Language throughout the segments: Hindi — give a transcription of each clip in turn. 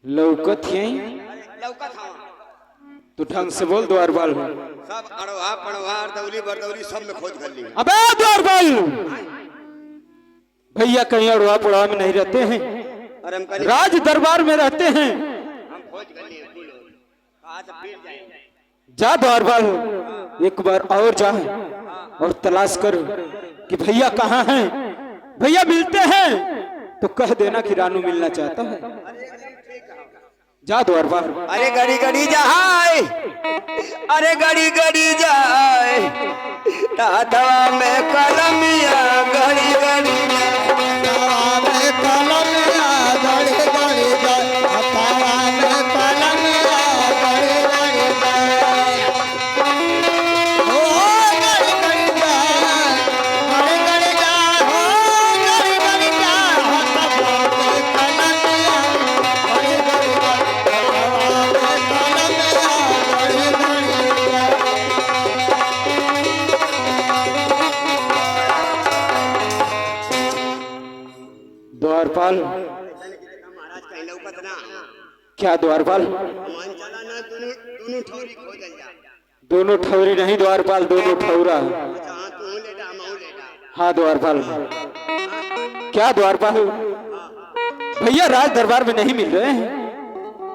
लौकत यही लौकत हवा तो ढंग से बोल द्वारपाल। सब अड़वा पड़वा दौली बरदौली सब में खोज कर ली। अबे द्वारपाल भैया कहीं अड़वा पड़वा में नहीं रहते हैं, और हम राज दरबार में रहते हैं। हम खोज कर लिए कहा तो फिर जाएंगे। जा द्वारपाल एक बार और जा और तलाश कर कि भैया कहाँ हैं। भैया मिलते हैं तो कह देना कि रानू मिलना चाहता है। जा द्वारपाल। अरे गड़ी गड़ी जाए, अरे गड़ी गड़ी जाए तातवा में कलमिया गड़ी गड़ी तावा में कलमिया गड़ी गड़ी जाए, तावा में कलमिया गड़ी गड़ी जाए। ओ गड़ी गड़ी जाए, गड़ी गड़ी जाए, हो गड़ी गड़ी जाए, तावा में कलमिया गड़ी गड़ी जाए, तावा में कलमिया गड़ी गड़ी जाए। द्वारपाल महाराज कहीं लौकत ना क्या द्वारपाल? मन चला ना दोनों ठौरी खोजल जा। दोनों ठौरी नहीं द्वारपाल, दोनों ठौरा। अच्छा हाँ तू लेटा मऊ लेटा। हाँ द्वारपाल। क्या द्वारपाल भैया राज दरबार में नहीं मिल रहे हैं।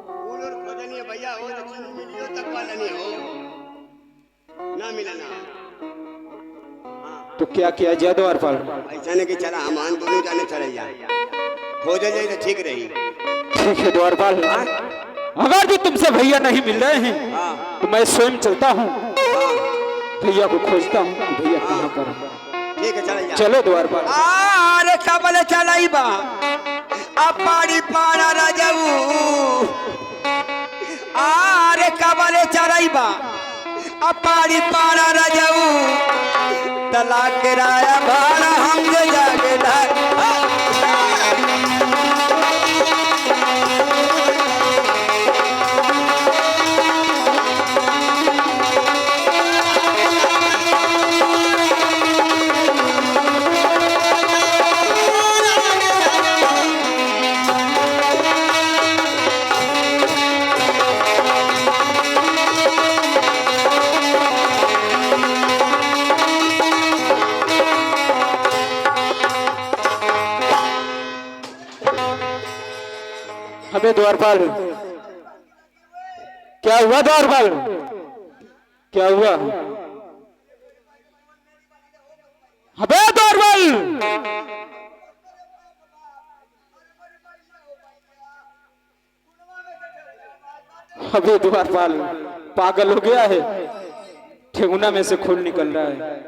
फूल और खोजनी है भैया हो तो चीनी मिली हो तक वाला नहीं हो ना मिला ना। तो क्या किया जाए द्वारपाल? ऐसा नहीं कि चला हम दोनों जाने चले जाए खोजल जाए तो ठीक रही। ठीक है द्वारपाल, अगर भी तुमसे भैया नहीं मिल रहे हैं तो मैं स्वयं चलता हूँ, भैया को खोजता हूँ कि भैया कहाँ पर है। ठीक है चले जा। चलो द्वारपाल। अरे कबल चलाई बा अपाड़ी पाड़ा राजाऊ। अरे कबल चलाई बा अपाड़ी पाड़ा राजाऊ तलाक राया भाड़ा हम जाके हमें द्वारपाल क्या हुआ? द्वारपाल क्या हुआ? हमें द्वारपाल अबे द्वारपाल पागल हो गया है, ठेंगुना में से खून निकल रहा है।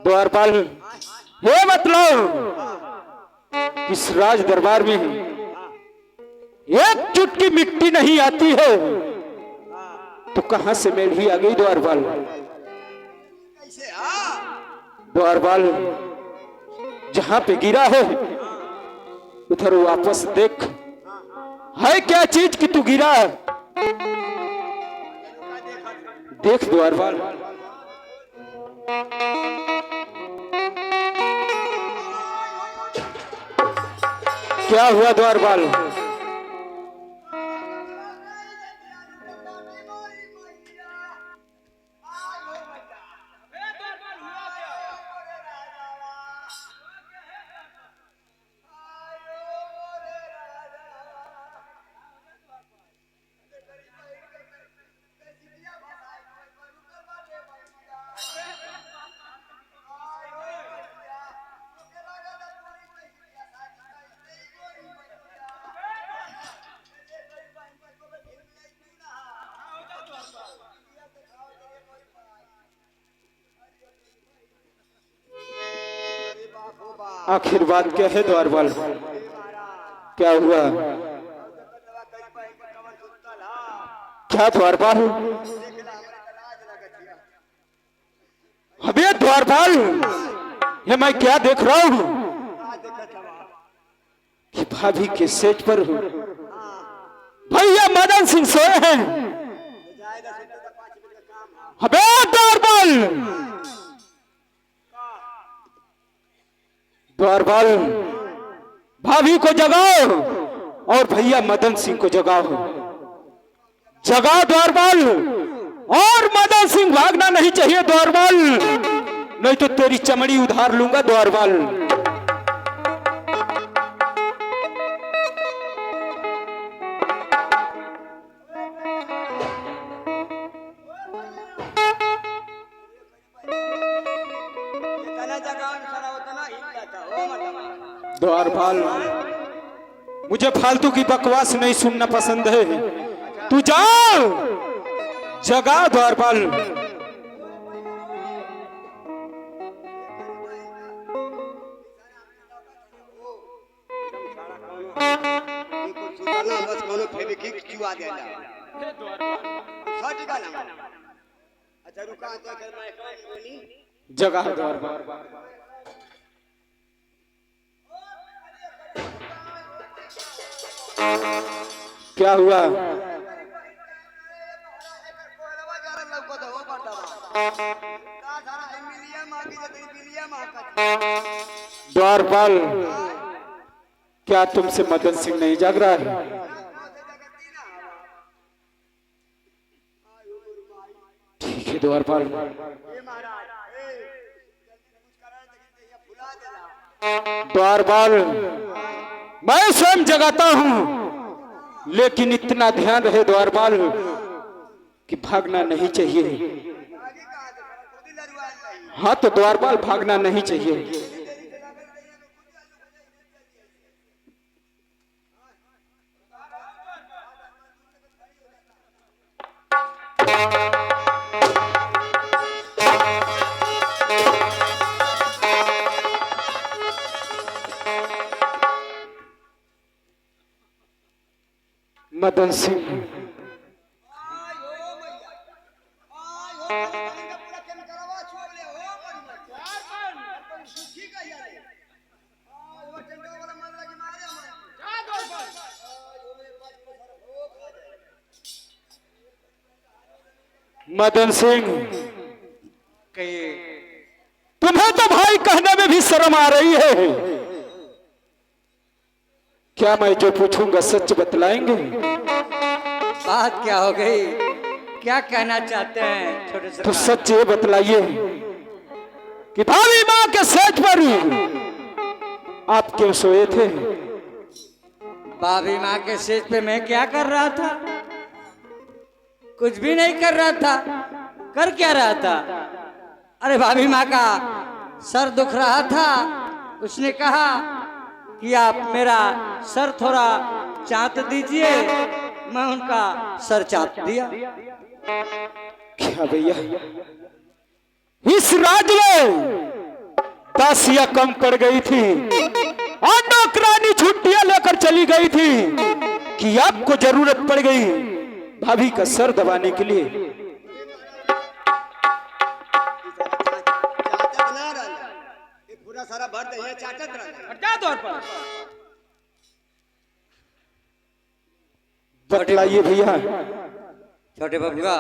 द्वारपाल हे मतलब इस राज दरबार में एक चुटकी मिट्टी नहीं आती है तो कहां से मेढ़ी आ गई? द्वारपाल द्वारपाल जहां पे गिरा है उधर वापस देख, है क्या चीज कि तू गिरा? देख द्वारपाल। क्या हुआ द्वारपाल? आखिर बात क्या है द्वारपाल? क्या हुआ? क्या द्वारपाल? अबे द्वारपाल ये मैं क्या देख रहा हूँ कि भाभी के सेज पर हूँ। भैया मदन सिंह सोए हैं। अबे द्वारपाल, द्वारपाल भाभी को जगाओ और भैया मदन सिंह को जगाओ। जगाओ द्वारपाल, और मदन सिंह भागना नहीं चाहिए द्वारपाल, नहीं तो तेरी चमड़ी उधार लूंगा द्वारपाल। द्वारपाल, मुझे फालतू की बकवास नहीं सुनना पसंद है। तू जाओ, जगा द्वारपाल। जगा द्वारपाल। क्या हुआ? द्वारपाल, क्या तुमसे मदन सिंह नहीं जाग रहा है? ठीक है द्वारपाल। द्वारपाल, मैं स्वयं जगाता हूं, लेकिन इतना ध्यान रहे द्वारपाल कि भागना नहीं चाहिए। हाँ तो द्वारपाल, भागना नहीं चाहिए। मदन सिंह, मदन सिंह, तुम्हें तो भाई कहने में भी शर्म आ रही है। क्या मैं जो पूछूंगा सच बतलाएंगे? बात क्या हो गई? क्या कहना चाहते हैं छोटे से? तो सच ये बतलाइए कि भाभी माँ के सेज पर आप क्यों सोए थे? भाभी माँ के सेज पे मैं क्या कर रहा था? कुछ भी नहीं कर रहा था। कर क्या रहा था? अरे भाभी माँ का सर दुख रहा था, उसने कहा कि आप मेरा सर थोड़ा चाट दीजिए। मैं उनका सर चाट दिया। क्या भैया, इस राज में दासियां कम पड़ गई थी और नौकरानी छुट्टियां लेकर चली गई थी कि आपको जरूरत पड़ गई भाभी का सर दबाने के लिए। पूरा सारा भर दे, चाटत बतलाइए भैया। छोटे बबुआ,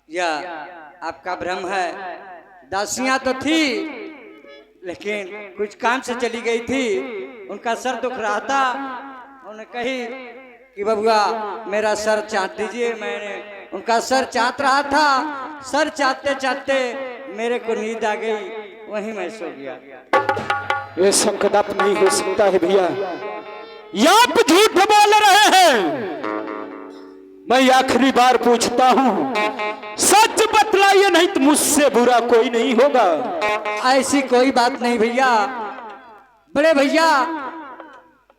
यह आपका भ्रम है। दासियां तो थी, लेकिन कुछ काम से चली गई थी। उनका सर दुख रहा था, उन्होंने कही कि बबुआ मेरा सर चाट दीजिए। मैंने उनका सर चाट रहा था। सर चाटते चाटते मेरे को नींद आ गई, वहीं मैं सो गया। ये संकदाप नहीं हो सकता है भैया, आप झूठ बोल रहे हैं। मैं आखिरी बार पूछता हूँ, सच बतलाइए, नहीं तो मुझसे बुरा कोई नहीं होगा। ऐसी कोई बात नहीं भैया। बड़े भैया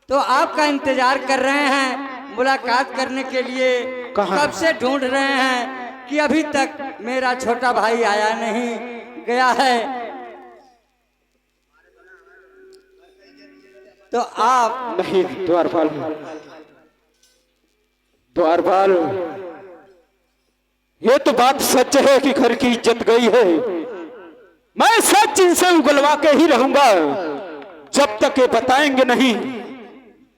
तो आपका इंतजार कर रहे हैं, मुलाकात करने के लिए कब से ढूंढ रहे हैं कि अभी तक मेरा छोटा भाई आया नहीं, गया है। तो आप नहीं द्वारपाल, द्वारपाल, ये तो बात सच है कि घर की इज्जत गई है। मैं सच इनसे उगलवा के ही रहूंगा जब तक ये बताएंगे नहीं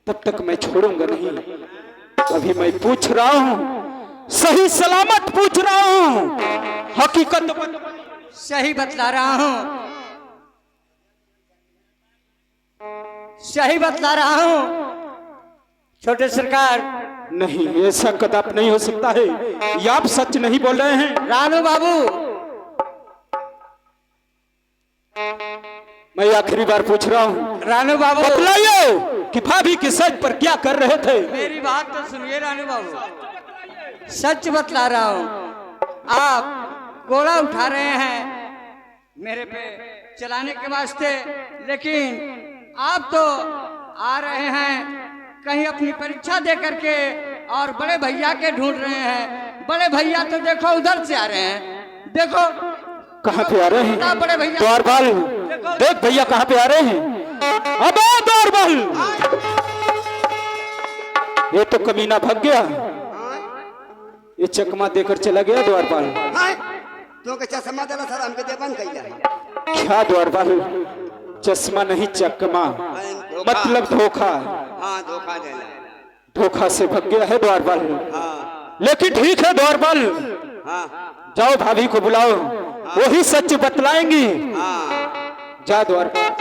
तब तक मैं छोड़ूंगा नहीं। अभी मैं पूछ रहा हूं, सही सलामत पूछ रहा हूं, हकीकत सही बतला रहा हूं, सही बतला रहा हूं छोटे सरकार। नहीं, ऐसा कदाप नहीं हो सकता है। ये आप सच नहीं बोल रहे हैं। रानू बाबू, मैं आखिरी बार पूछ रहा हूँ, रानू बाबू बतलाइए कि भाभी की सच पर क्या कर रहे थे। मेरी बात तो सुनिए रानू बाबू, सच बतला रहा हूँ। आप गोला उठा रहे हैं मेरे पे चलाने के वास्ते, लेकिन आप तो आ रहे हैं कहीं अपनी परीक्षा दे करके और बड़े भैया के ढूंढ रहे हैं। बड़े भैया तो देखो उधर से आ रहे हैं, देखो कहाँ पे आ रहे हैं बड़े भैया। द्वारपाल, देख भैया कहाँ पे आ रहे हैं। अबे द्वारपाल, ये तो कमीना भाग गया, ये चकमा देकर चला गया द्वारपाल। तो के चश्मा देला सर हमके देबन कइला। क्या द्वारपाल, चश्मा नहीं चकमा, मतलब धोखा। हां धोखा देला, धोखा से भाग गया है द्वारपाल। हां लेकिन ठीक है द्वारपाल, हां जाओ भाभी को बुलाओ, वही सच बतलाएंगी। हां जा द्वारपाल।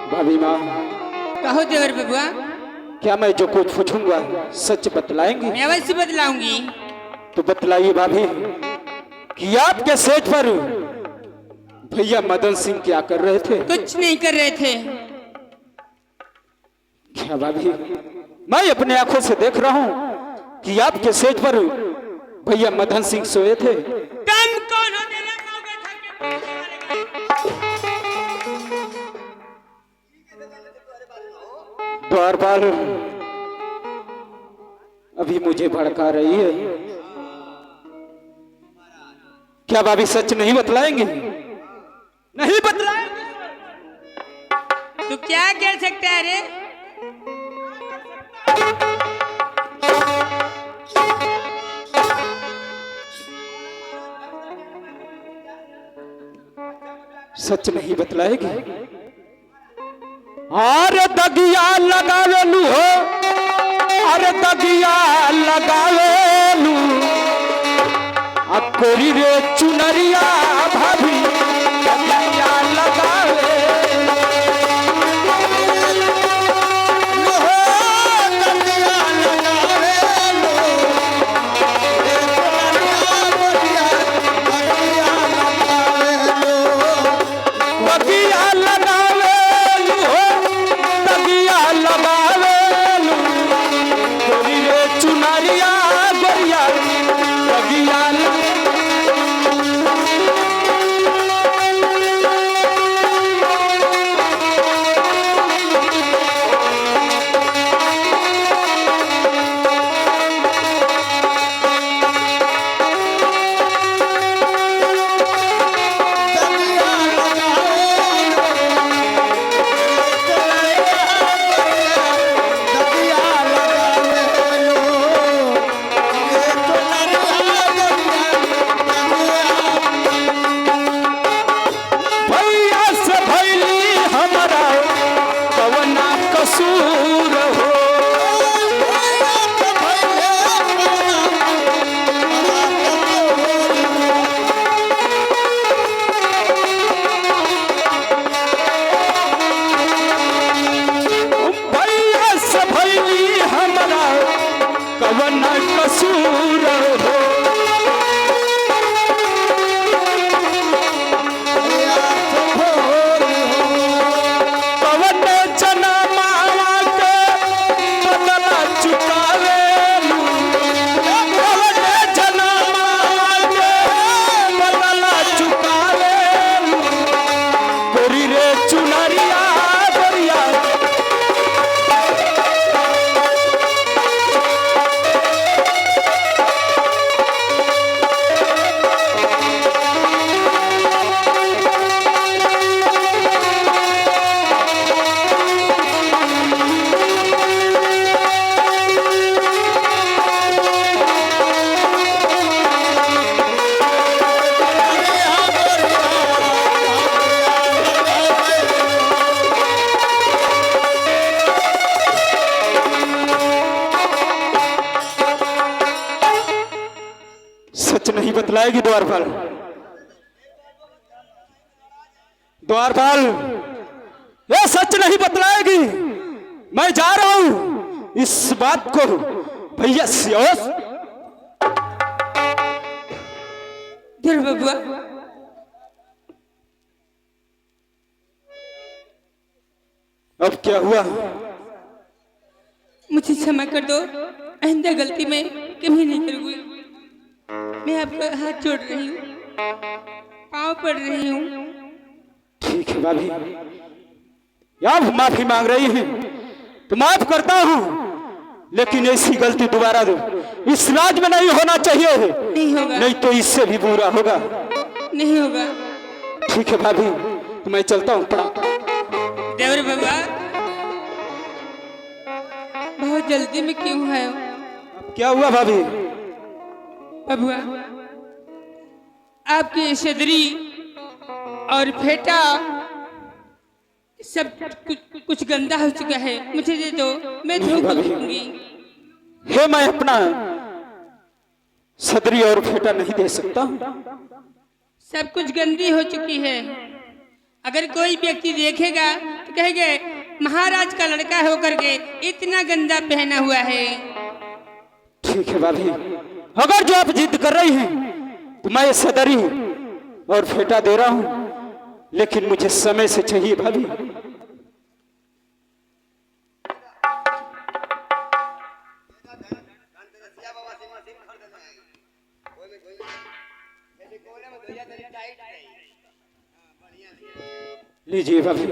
भाभी माँ, कहो देवर बबुआ, क्या मैं जो कुछ पूछूंगा सच बतलाएंगी? मैं अवश्य बतलाऊंगी। तो बतलाइए भाभी कि आपके सेठ पर भैया मदन सिंह क्या कर रहे थे? कुछ नहीं कर रहे थे। क्या भाभी, मैं अपने आंखों से देख रहा हूं कि आपके सेठ पर भैया मदन सिंह सोए थे। कम कौन हो तेरा मौके था कि द्वारपाल अभी मुझे भड़का रही है। क्या भाभी सच नहीं बतलाएंगे? नहीं बतलाएंगे तू क्या कह सकता है रे? सच नहीं बतलाएगी? अरे दगिया लगावेलू हो, अरे दगिया लगावेलू, अकोरी रे चुनरिया भाभी दगिया लगावे। बतलाएगी द्वारपाल? द्वारपाल ये सच नहीं बतलाएगी। मैं जा रहा हूं इस बात को भैया से। ध्रुव बबुआ, अब क्या हुआ? मुझे क्षमा कर दो, आइंदा गलती मैं कभी नहीं करूंगी। मैं आपका हाथ जोड़ रही हूँ, पाँव पड़ रही हूँ। ठीक है भाभी, आप माफी मांग रही हैं तो माफ करता हूँ, लेकिन ऐसी गलती दोबारा दो इस राज में नहीं होना चाहिए। नहीं होगा। नहीं तो इससे भी बुरा होगा। नहीं होगा। ठीक है भाभी, तो मैं चलता हूँ। देवर बबुआ, बहुत जल्दी में क्यों है? क्या हुआ भाभी? बबुआ, आपकी सदरी और फेटा सब कुछ गंदा हो चुका है। मुझे दे दो, मैं धो दूंगी। हे, मैं अपना सदरी और फेटा नहीं दे सकता। सब कुछ गंदी हो चुकी है। अगर कोई व्यक्ति देखेगा तो कहेगा महाराज का लड़का होकर के इतना गंदा पहना हुआ है। ठीक है भाभी, अगर जो आप जिद कर रही हैं तो मैं सदरी और फेटा दे रहा हूं, लेकिन मुझे समय से चाहिए भाभी। लीजिए भाभी,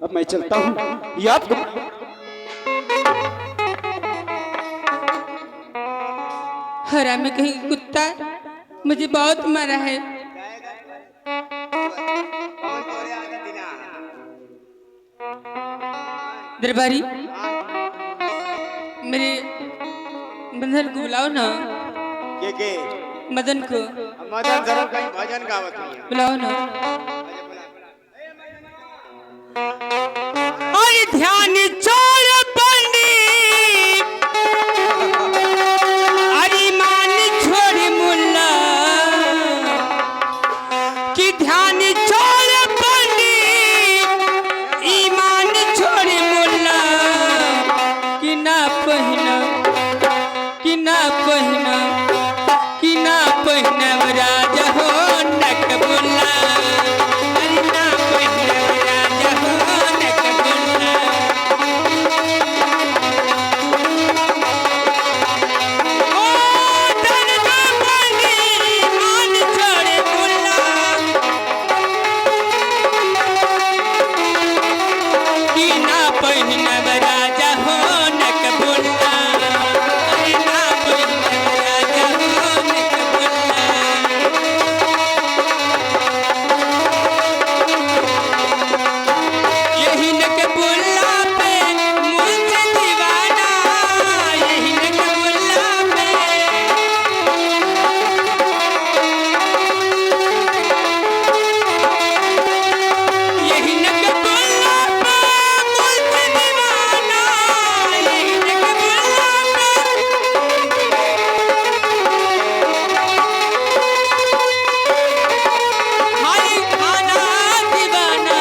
अब मैं चलता हूं। ये आपको हरा में कहीं कुत्ता मुझे बहुत मारा है। दरबारी, मेरे बंधन को बुलाओ ना। के मदन को मदन जरूर कहीं भजन गावत है। बुलाओ ना। और ध्यान चोर पंडी अरिमान छोड़ मुल्ला कि ध्यान चोर पंडी ईमान छोड़ मुल्ला कि ना पहना कि ना पहना कि ना पहना राजा हो नक बुल्ला। अरे ना पहना राजा हो नक बुल्ला। ओ दर्द बनी मान छोड़े मुल्ला कि ना पहना राजा हो नक बुल्ला। अरे ना पहना राजा हो नक बुल्ला। यही नक बुल्ला पे मुझसे दीवाना, यही नक बुल्ला पे यही नक बुल्ला पे मुझसे दीवाना, यही नक बुल्ला पे हाय खाना दीवाना।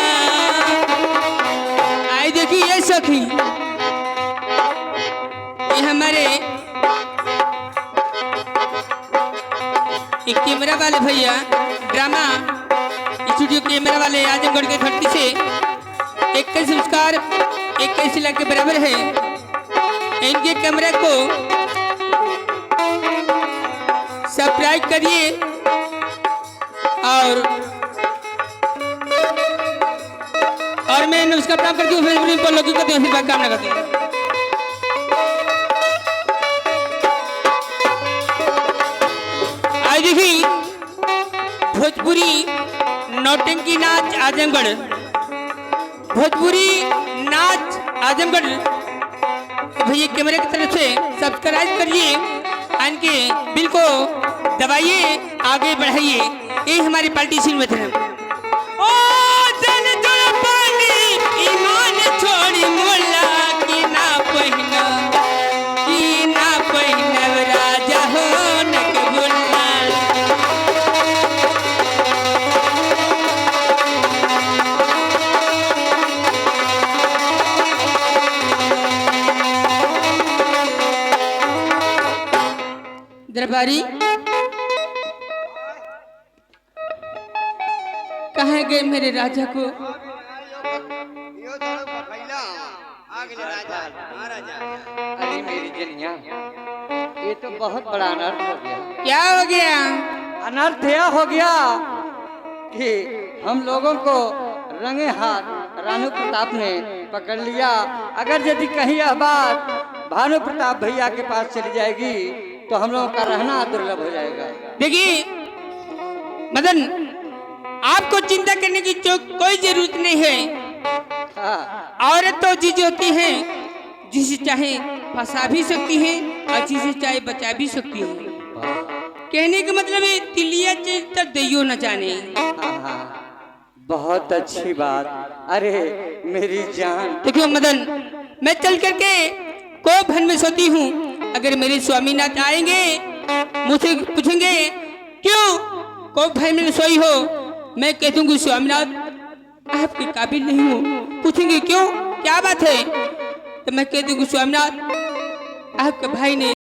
आई देखिए ये सखी, ये हमारे एक कैमरा वाले भैया, ड्रामा स्टूडियो कैमरा वाले आजमगढ़ के धरती से एक का संस्कार एक का शिला के बराबर है। इनके कैमरा को सब्सक्राइब करिए और मैं नमस्कार प्राप्त करती हूँ। फेसबुक पर लोगों को आशीर्वाद कामना करती हूँ। आज देखिए भोजपुरी नौटंकी नाच आजमगढ़, भोजपुरी नाच आजमगढ़ भैया कैमरे की तरफ से सब्सक्राइब करिए, इनके बिल को दबाइए, आगे बढ़ाइए। ये हमारी पॉलिटिशियन में थे। ओ दिल जुड़ पानी ईमान छोड़ी मुल्ला की ना पहना राजा हो नक बुल्ला। दरबारी कहाँ गए मेरे राजा को? यो थोड़ा पकैला आगे ले राजा महाराजा। अरे मेरी जनिया, ये तो बहुत बड़ा अनर्थ हो गया। क्या हो गया? अनर्थ यह हो गया कि हम लोगों को रंगे हाथ रानू प्रताप ने पकड़ लिया। अगर यदि कहीं यह बात भानु प्रताप भैया के पास चली जाएगी तो हम लोगों का रहना दुर्लभ हो जाएगा। देखिए मदन, आपको चिंता करने की कोई जरूरत नहीं है। हाँ, औरत तो चीज होती है जिसे चाहे फंसा भी सकती है और जिसे चाहे बचा भी सकती है। कहने का मतलब है तिलिया चीज तक दैयो न जाने। हाँ, हाँ, बहुत अच्छी बात। अरे मेरी जान, देखो मदन, मैं चल करके को भन में सोती हूँ। अगर मेरे स्वामीनाथ आएंगे मुझसे पूछेंगे क्यों को भन में सोई हो, मैं कह दूंगी स्वामीनाथ आपके काबिल नहीं हूँ। पूछेंगे क्यों, क्या बात है, तो मैं कह दूंगी स्वामीनाथ आपके भाई ने